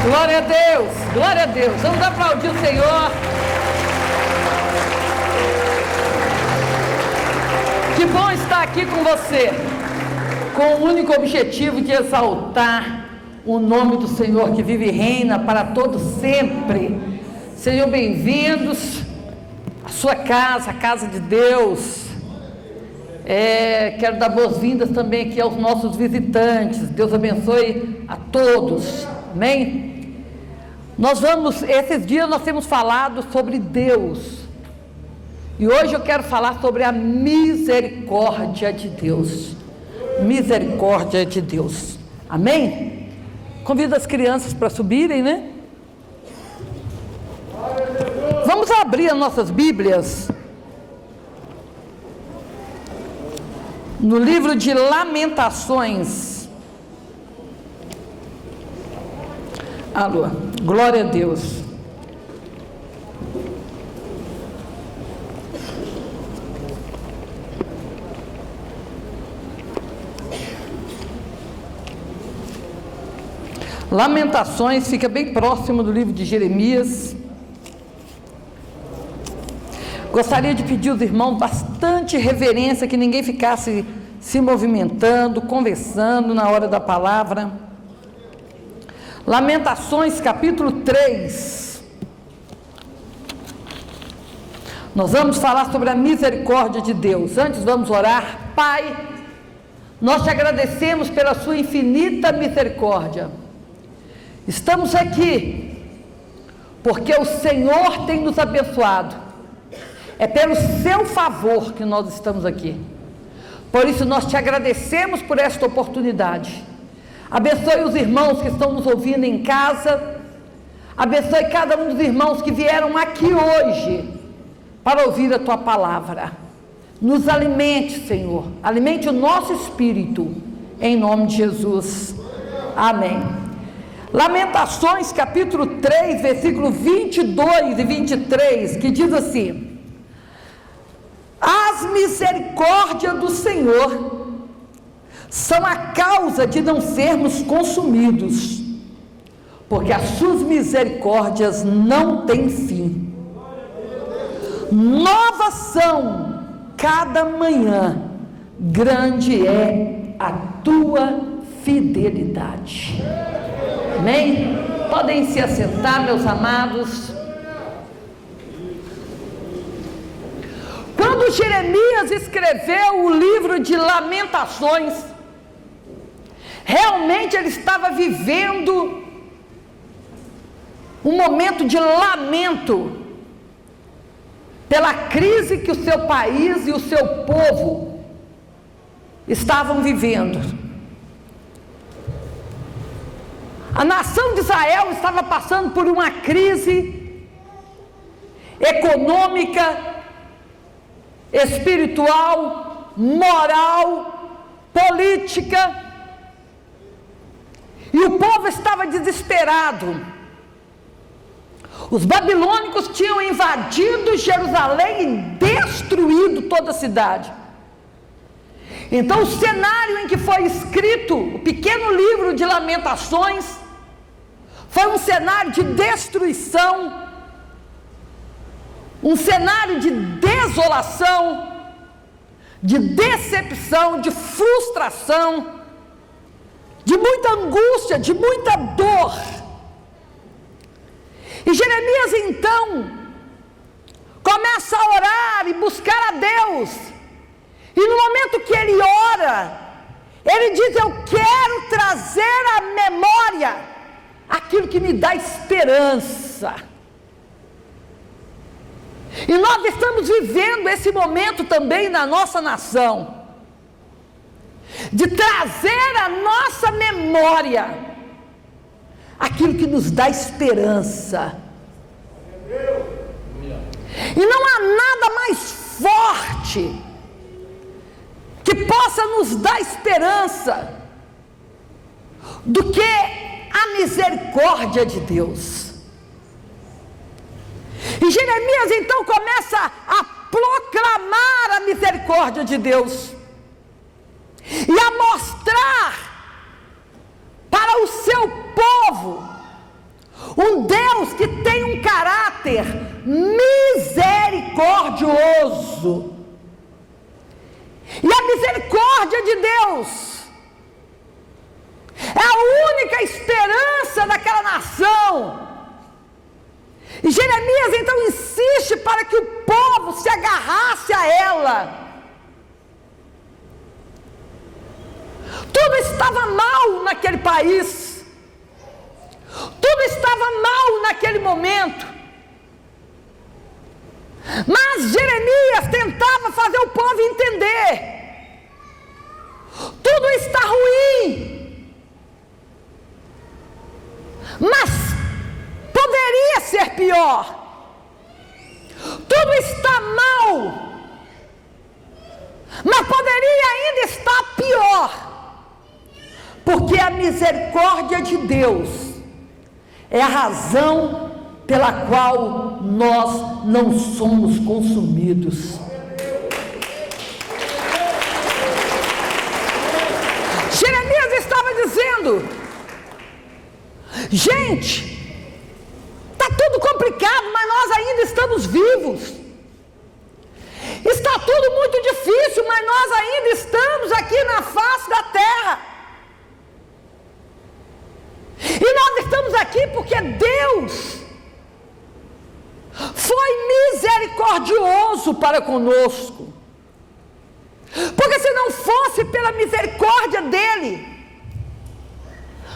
Glória a Deus, glória a Deus. Vamos aplaudir o Senhor. Que bom estar aqui com você, com o único objetivo de exaltar o nome do Senhor que vive e reina para todos sempre. Sejam bem-vindos à sua casa, a casa de Deus. Quero dar boas-vindas também aqui aos nossos visitantes. Deus abençoe a todos, amém? Esses dias nós temos falado sobre Deus, e hoje eu quero falar sobre a misericórdia de Deus. Misericórdia de Deus, amém? Convido as crianças para subirem, né? Vamos abrir as nossas Bíblias no livro de Lamentações. Alô, glória a Deus. Lamentações fica bem próximo do livro de Jeremias. Gostaria de pedir aos irmãos bastante reverência, que ninguém ficasse se movimentando, conversando na hora da palavra. Lamentações capítulo 3. Nós vamos falar sobre a misericórdia de Deus. Antes vamos orar. Pai, nós te agradecemos pela sua infinita misericórdia. Estamos aqui porque o Senhor tem nos abençoado. É pelo seu favor que nós estamos aqui. Por isso nós te agradecemos por esta oportunidade. Abençoe os irmãos que estão nos ouvindo em casa. Abençoe cada um dos irmãos que vieram aqui hoje para ouvir a tua palavra. Nos alimente, Senhor. Alimente o nosso espírito, em nome de Jesus. Amém. Lamentações capítulo 3, versículo 22 e 23, que diz assim: as misericórdias do Senhor são a causa de não sermos consumidos, porque as suas misericórdias não têm fim. Novas são cada manhã, grande é a tua fidelidade. Amém? Podem se assentar, meus amados. Quando Jeremias escreveu o livro de Lamentações, realmente ele estava vivendo um momento de lamento pela crise que o seu país e o seu povo estavam vivendo. A nação de Israel estava passando por uma crise econômica, espiritual, moral, política, e o povo estava desesperado. Os babilônicos tinham invadido Jerusalém e destruído toda a cidade. Então o cenário em que foi escrito o pequeno livro de Lamentações foi um cenário de destruição, um cenário de desolação, de decepção, de frustração, de muita angústia, de muita dor. E Jeremias então começa a orar e buscar a Deus, e no momento que ele ora, ele diz: eu quero trazer à memória aquilo que me dá esperança. E nós estamos vivendo esse momento também na nossa nação, de trazer à nossa memória aquilo que nos dá esperança. E não há nada mais forte que possa nos dar esperança do que a misericórdia de Deus. E Jeremias então começa a proclamar a misericórdia de Deus e a mostrar para o seu povo Um Deus que tem um caráter misericordioso. E a misericórdia de Deus é a única esperança daquela nação. E Jeremias então insiste para que o povo se agarrasse a ela. Tudo estava mal naquele país. Tudo estava mal naquele momento. Mas Jeremias tentava fazer o povo entender. Tudo está ruim. Mas poderia ser pior. Tudo está mal. Mas poderia ainda estar pior. Porque a misericórdia de Deus é a razão pela qual nós não somos consumidos. Jeremias estava dizendo: gente, está tudo complicado, mas nós ainda estamos vivos. Está tudo muito difícil, mas nós ainda estamos aqui na face da terra. E nós estamos aqui porque Deus foi misericordioso para conosco. Porque se não fosse pela misericórdia dele,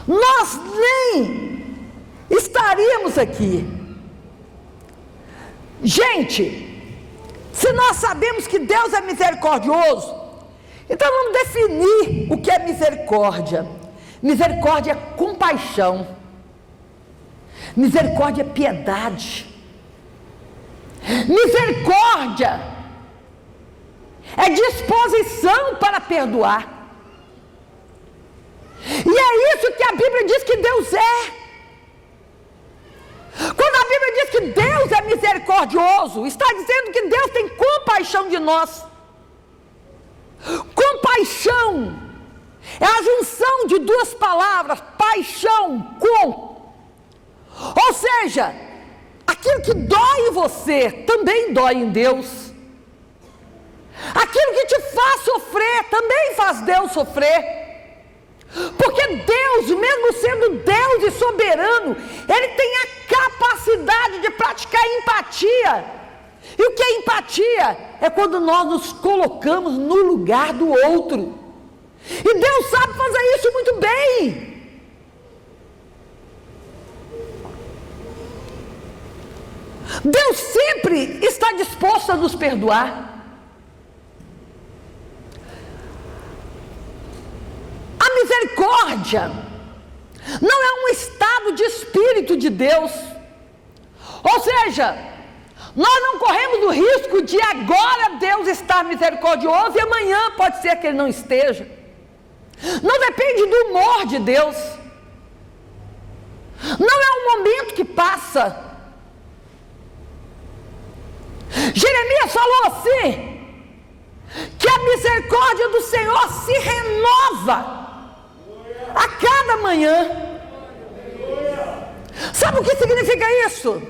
nós nem estaríamos aqui. Gente, se nós sabemos que Deus é misericordioso, então vamos definir o que é misericórdia. Misericórdia é compaixão. Misericórdia é piedade. Misericórdia é disposição para perdoar. E é isso que a Bíblia diz que Deus é. Quando a Bíblia diz que Deus é misericordioso, está dizendo que Deus tem compaixão de nós. Compaixão é a junção de duas palavras, paixão com. Ou seja, aquilo que dói em você também dói em Deus. Aquilo que te faz sofrer também faz Deus sofrer. Porque Deus, mesmo sendo Deus e soberano, Ele tem a capacidade de praticar empatia. E o que é empatia? É quando nós nos colocamos no lugar do outro. E Deus sabe fazer isso muito bem. Deus sempre está disposto a nos perdoar. A misericórdia não é um estado de espírito de Deus. Ou seja, nós não corremos o risco de agora Deus estar misericordioso e amanhã pode ser que Ele não esteja. Não depende do humor de Deus. Não é um momento que passa. Jeremias falou assim, que a misericórdia do Senhor se renova a cada manhã. Sabe o que significa isso?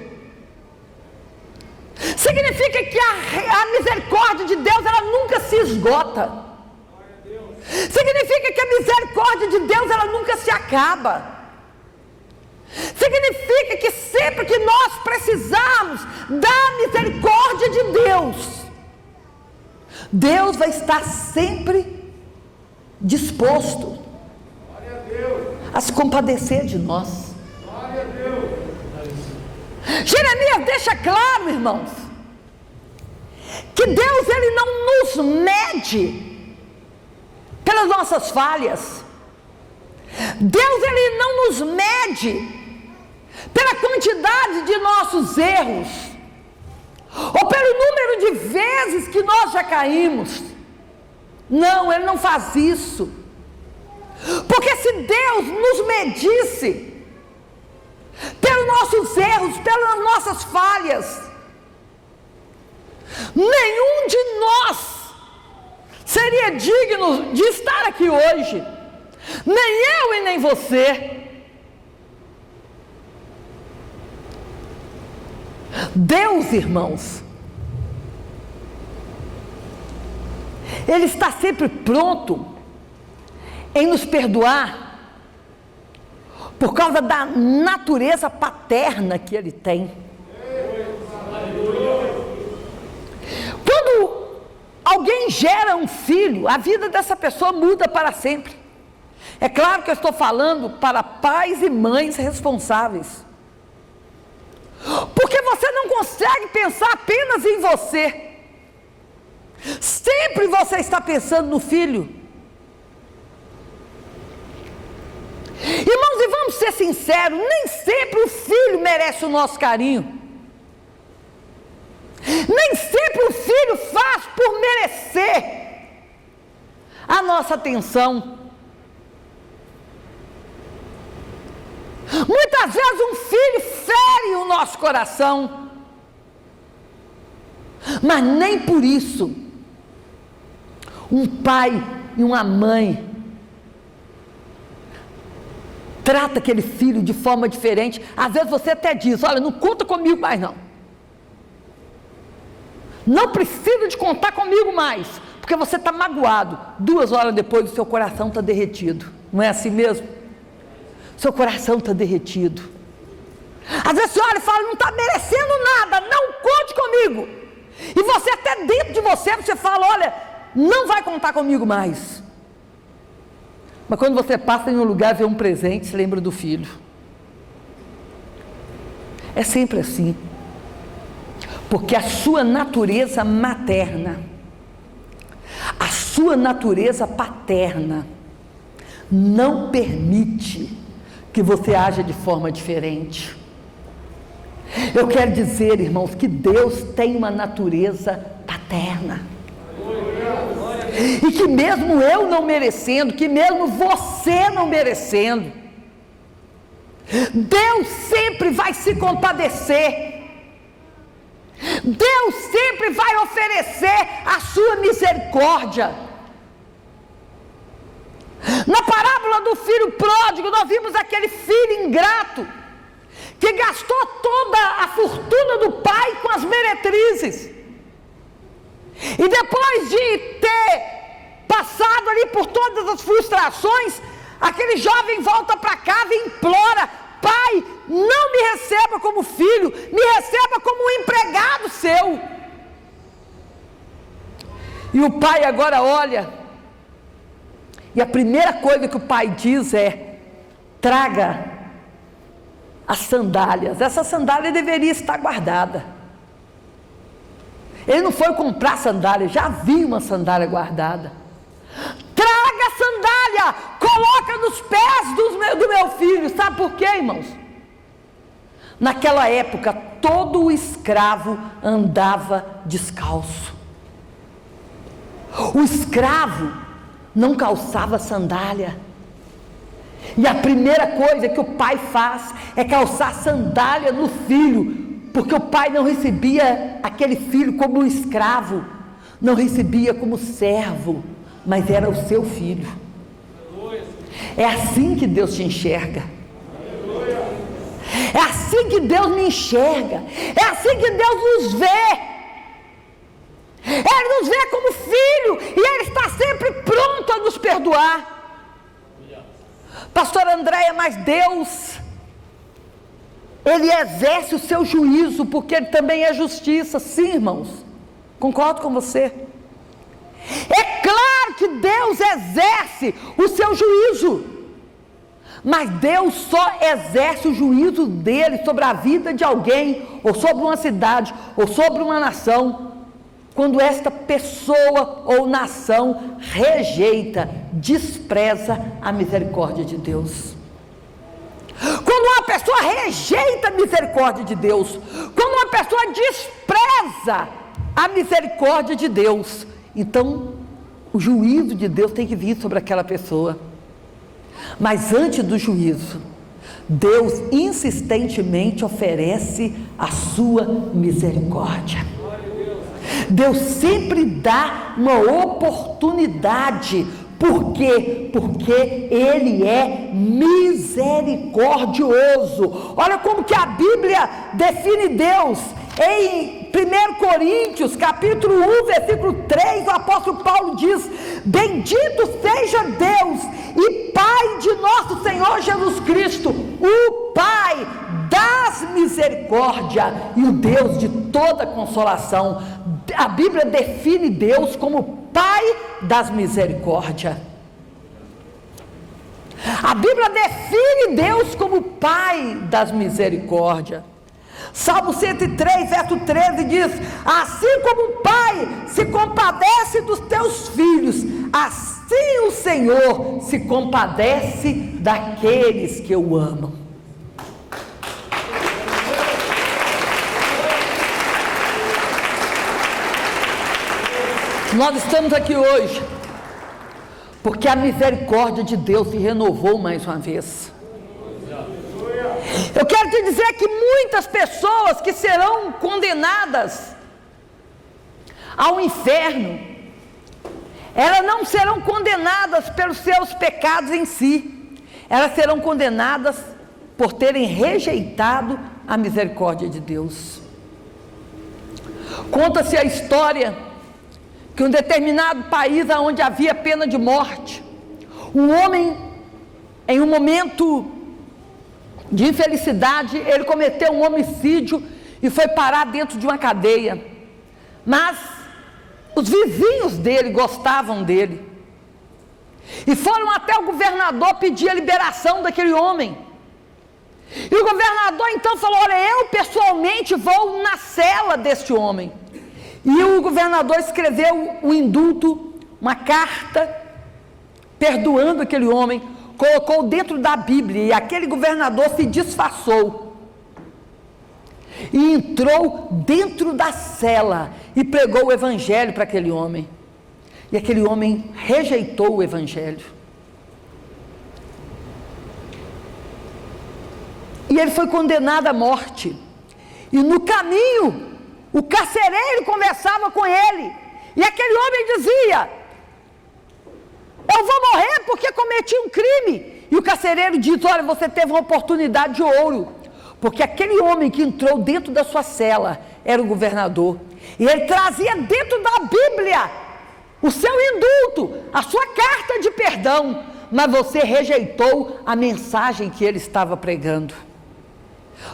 Significa que a misericórdia de Deus, ela nunca se esgota. Significa que a misericórdia de Deus, ela nunca se acaba. Significa que sempre que nós precisarmos da misericórdia de Deus, Deus vai estar sempre disposto a se compadecer de nós. Jeremias deixa claro, irmãos, que Deus, Ele não nos mede pelas nossas falhas. Deus, Ele não nos mede pela quantidade de nossos erros, ou pelo número de vezes que nós já caímos. Não, Ele não faz isso. Porque se Deus nos medisse pelos nossos erros, pelas nossas falhas, nenhum de nós seria digno de estar aqui hoje. Nem eu e nem você. Deus, irmãos, Ele está sempre pronto em nos perdoar por causa da natureza paterna que Ele tem. Quando alguém gera um filho, a vida dessa pessoa muda para sempre. É claro que eu estou falando para pais e mães responsáveis, porque você não consegue pensar apenas em você, sempre você está pensando no filho. Irmãos, e vamos ser sinceros, nem sempre o filho merece o nosso carinho, nem sempre o filho faz por merecer a nossa atenção. Muitas vezes um filho fere o nosso coração, mas nem por isso um pai e uma mãe trata aquele filho de forma diferente. Às vezes você até diz: olha, não conta comigo mais não, não precisa de contar comigo mais, porque você está magoado. 2 horas depois o seu coração está derretido. Não é assim mesmo? Seu coração está derretido. Às vezes você olha e fala: não está merecendo nada, não conte comigo. E você até dentro de você fala: olha, não vai contar comigo mais. Mas quando você passa em um lugar e vê um presente, se lembra do filho. É sempre assim. Porque a sua natureza materna, a sua natureza paterna, não permite que você haja de forma diferente. Eu quero dizer, irmãos, que Deus tem uma natureza paterna. E que mesmo eu não merecendo, que mesmo você não merecendo, Deus sempre vai se compadecer. Deus sempre vai oferecer a sua misericórdia. Na parábola do filho pródigo, nós vimos aquele filho ingrato que gastou toda a fortuna do pai com as meretrizes, e depois de ter passado ali por todas as frustrações, aquele jovem volta para casa e implora: pai, não me receba como filho, me receba como um empregado seu. E o pai agora olha, e a primeira coisa que o pai diz é: traga as sandálias. Essa sandália deveria estar guardada. Ele não foi comprar sandália, já havia uma sandália guardada. Traga a sandália, coloca nos pés do meu filho. Sabe por quê, irmãos? Naquela época, todo o escravo andava descalço. O escravo não calçava sandália. E a primeira coisa que o pai faz é calçar sandália no filho, porque o pai não recebia aquele filho como um escravo, não recebia como servo, mas era o seu filho. É assim que Deus te enxerga. É assim que Deus me enxerga. É assim que Deus nos vê. Ele nos vê como filho, e Ele está sempre pronto a nos perdoar. Pastor Andréia, mas Deus, Ele exerce o seu juízo, porque Ele também é justiça. Sim, irmãos, concordo com você. É claro que Deus exerce o seu juízo, mas Deus só exerce o juízo dele sobre a vida de alguém, ou sobre uma cidade, ou sobre uma nação, quando esta pessoa ou nação rejeita, despreza a misericórdia de Deus. Quando uma pessoa rejeita a misericórdia de Deus, quando uma pessoa despreza a misericórdia de Deus, então o juízo de Deus tem que vir sobre aquela pessoa. Mas antes do juízo, Deus insistentemente oferece a sua misericórdia. Deus sempre dá uma oportunidade. Por quê? Porque Ele é misericordioso. Olha como que a Bíblia define Deus. Em 1 Coríntios, capítulo 1, versículo 3, o apóstolo Paulo diz: bendito seja Deus e Pai de nosso Senhor Jesus Cristo, o Pai das misericórdias e o Deus de toda consolação. A Bíblia define Deus como Pai das misericórdias. A Bíblia define Deus como Pai das misericórdias. Salmo 103, verso 13 diz: assim como o Pai se compadece dos teus filhos, assim o Senhor se compadece daqueles que o amam. Nós estamos aqui hoje porque a misericórdia de Deus se renovou mais uma vez. Eu quero te dizer que muitas pessoas que serão condenadas ao inferno, elas não serão condenadas pelos seus pecados em si, elas serão condenadas por terem rejeitado a misericórdia de Deus. Conta-se a história que em um determinado país onde havia pena de morte, um homem, em um momento de infelicidade, ele cometeu um homicídio e foi parar dentro de uma cadeia. Mas os vizinhos dele gostavam dele e foram até o governador pedir a liberação daquele homem. E o governador então falou: olha, eu pessoalmente vou na cela deste homem. E o governador escreveu um indulto, uma carta, perdoando aquele homem, colocou dentro da Bíblia, e aquele governador se disfarçou e entrou dentro da cela e pregou o evangelho para aquele homem. E aquele homem rejeitou o evangelho. E ele foi condenado à morte. E no caminho, o carcereiro conversava com ele, e aquele homem dizia: eu vou morrer porque cometi um crime. E o carcereiro diz: olha, você teve uma oportunidade de ouro, porque aquele homem que entrou dentro da sua cela era o governador, e ele trazia dentro da Bíblia o seu indulto, a sua carta de perdão, mas você rejeitou a mensagem que ele estava pregando.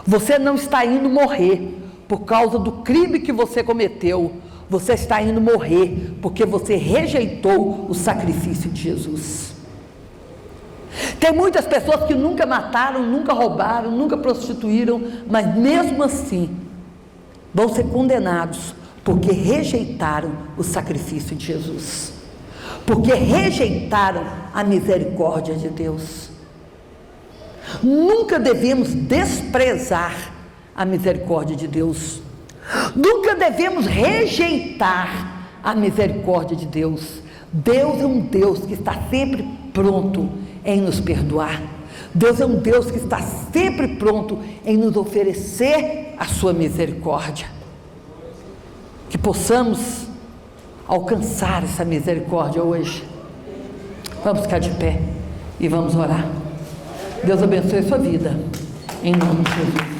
Você não está indo morrer por causa do crime que você cometeu, você está indo morrer porque você rejeitou o sacrifício de Jesus. Tem muitas pessoas que nunca mataram, nunca roubaram, nunca prostituíram, mas mesmo assim vão ser condenados porque rejeitaram o sacrifício de Jesus, porque rejeitaram a misericórdia de Deus. Nunca devemos desprezar a misericórdia de Deus, nunca devemos rejeitar a misericórdia de Deus. Deus é um Deus que está sempre pronto em nos perdoar. Deus é um Deus que está sempre pronto em nos oferecer a sua misericórdia. Que possamos alcançar essa misericórdia hoje. Vamos ficar de pé e vamos orar. Deus abençoe a sua vida, em nome de Jesus.